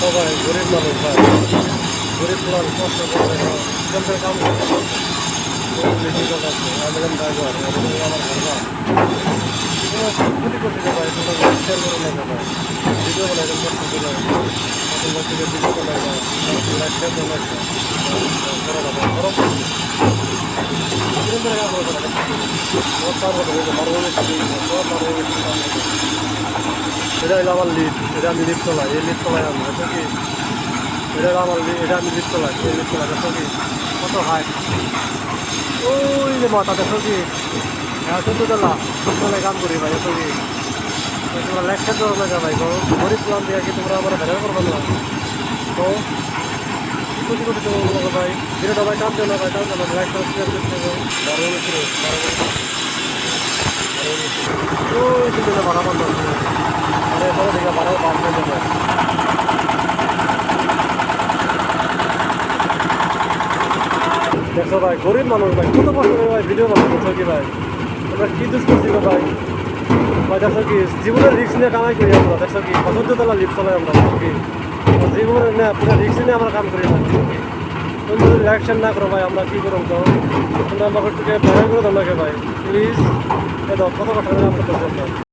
সবাই গরিব মানুষ ভাই, গরিব মানুষ কষ্ট করে কেমন কাম করতে অ্যাম্বুলেন্স ড্রাইভার আমার ঘর ক্ষতি করতে ভাই, তোমরা শেয়ার করে নেবে ভাই, ভিডিও বানাই কষ্ট করে তোমরা থেকে ভিডিও বানাই লাইক শেয়ার করে এটা হলো আমার লিড, এটা আমি লিড চলাই, এই লিড চলাই আমি এটা কি, এটা হলো আমার এটা আমি লিড চলাই, এই লিড চলাই দেখো কি কত হাই, ওই যে মাথা দেখো কি হ্যাঁ 14 তলা তলায় কাম করি ভাই, দেখো কি তোমরা লেকচার দেওয়া লাগে ভাই, গরিব প্লান দিয়ে কি তোমরা আমার ভেড়া করবো না তো কোটি কোটি তোমার ভাই, ভিডিওটা ভাই কাম দেবো না ভাই, কাম দেবো না লাইক সাবস্ক্রাইব করতে হবে, ওই কিন্তু ভাড়া বন্ধ আরে পরে দিকে ভাড়াও বাদ হয়ে যাবে। দেখছো ভাই গরিব মানুষ ভাই কত কষ্ট করে ভাই ভিডিও বানাচ্ছ কি ভাই, আমরা কি দুষ করছি ভাই, ভাই দেখছো কি জীবনের রিস্ক নিয়ে কামাই করি আমরা, দেখছো কি 14 তলা লিফট চলাই আমরা, কি জীবনের না পুরো রিস্ক নিয়ে আমরা কাম করি না, তুমি যদি রিয়াকশন না করো ভাই আমরা কী করবো তো, তোমরা আমাকে একটু ব্যবহার করে তোমরা ভাই প্লিজ, কত কথা আমরা করতে